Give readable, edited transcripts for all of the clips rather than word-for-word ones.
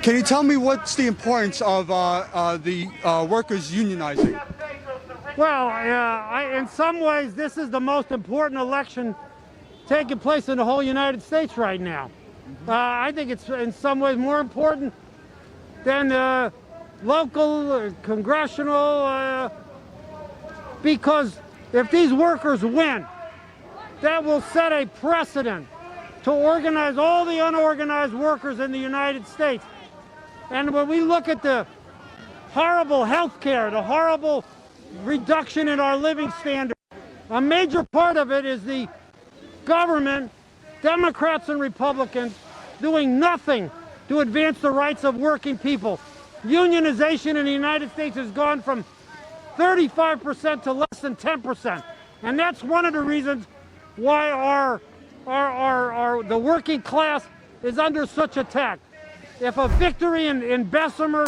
Can you tell me what's the importance of the workers unionizing? Well, in some ways, this is the most important election taking place in the whole United States right now. I think it's in some ways more important than local, congressional, because if these workers win, that will set a precedent to organize all the unorganized workers in the United States. And when we look at the horrible health care, the horrible reduction in our living standards, a major part of it is the government, Democrats and Republicans, doing nothing to advance the rights of working people. Unionization in the United States has gone from 35% to less than 10%. And that's one of the reasons why the working class is under such attack. If a victory in Bessemer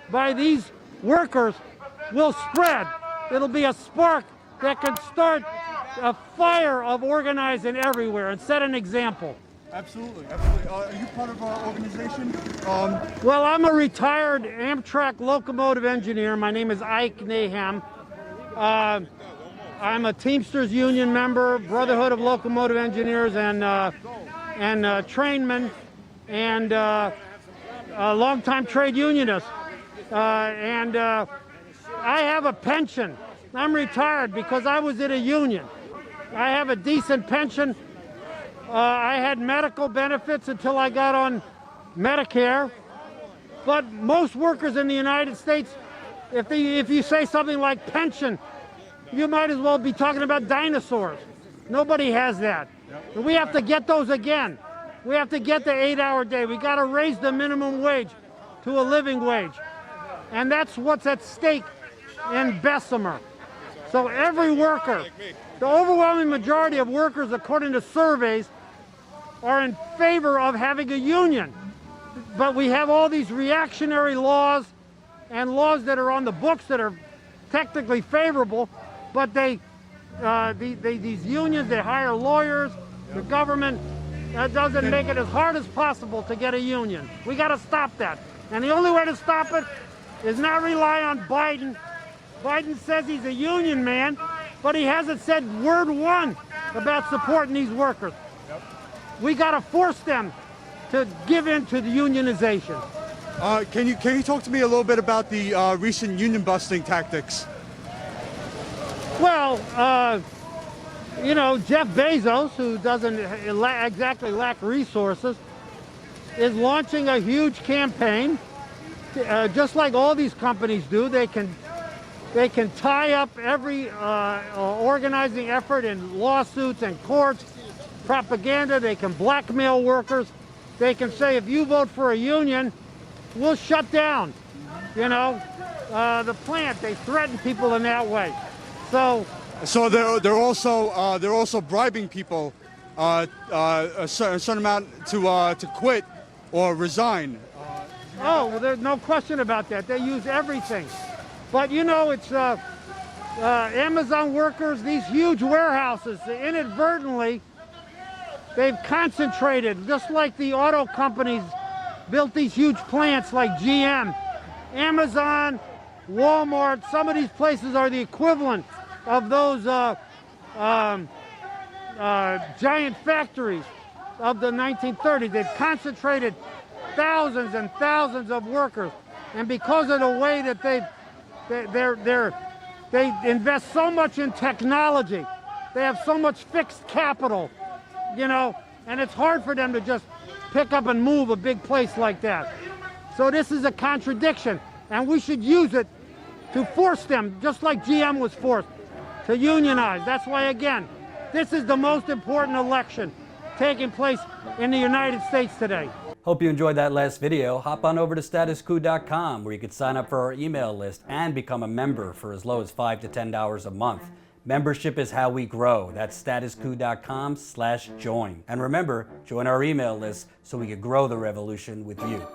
by these workers will spread, it'll be a spark that can start a fire of organizing everywhere and set an example. Absolutely, absolutely. Are you part of our organization? Well, I'm a retired Amtrak locomotive engineer. My name is Ike Naham. I'm a Teamsters Union member, Brotherhood of Locomotive Engineers and trainmen, and a longtime trade unionist. I have a pension. I'm retired because I was in a union. I have a decent pension. I had medical benefits until I got on Medicare. But most workers in the United States, if you say something like pension, you might as well be talking about dinosaurs. Nobody has that. And we have to get those again. We have to get the 8-hour day. We got to raise the minimum wage to a living wage. And that's what's at stake in Bessemer. So every worker, the overwhelming majority of workers, according to surveys, are in favor of having a union. But we have all these reactionary laws and laws that are on the books that are technically favorable, but these unions, they hire lawyers, the government doesn't make it as hard as possible to get a union. We got to stop that. And the only way to stop it is not rely on Biden. Biden says he's a union man, but he hasn't said word one about supporting these workers. We got to force them to give in to the unionization. Can you talk to me a little bit about the recent union busting tactics? Well, you know, Jeff Bezos, who doesn't exactly lack resources, is launching a huge campaign. Just like all these companies do, they can tie up every organizing effort in lawsuits and courts, propaganda. They can blackmail workers. They can say, if you vote for a union, we'll shut down, you know, the plant. They threaten people in that way. So they're also bribing people a certain amount to quit or resign. Oh, well, there's no question about that. They use everything. But you know, it's Amazon workers, these huge warehouses, inadvertently, they've concentrated, just like the auto companies built these huge plants like GM. Amazon, Walmart, some of these places are the equivalent of those giant factories of the 1930s. They've concentrated thousands and thousands of workers. And because of the way that they invest so much in technology, they have so much fixed capital, you know, and it's hard for them to just pick up and move a big place like that. So this is a contradiction, and we should use it to force them, just like GM was forced, to unionize. That's why, again, this is the most important election taking place in the United States today. Hope you enjoyed that last video. Hop on over to statuscoup.com where you can sign up for our email list and become a member for as low as $5 to $10 a month. Membership is how we grow. That's statuscoup.com/join. And remember, join our email list so we can grow the revolution with you.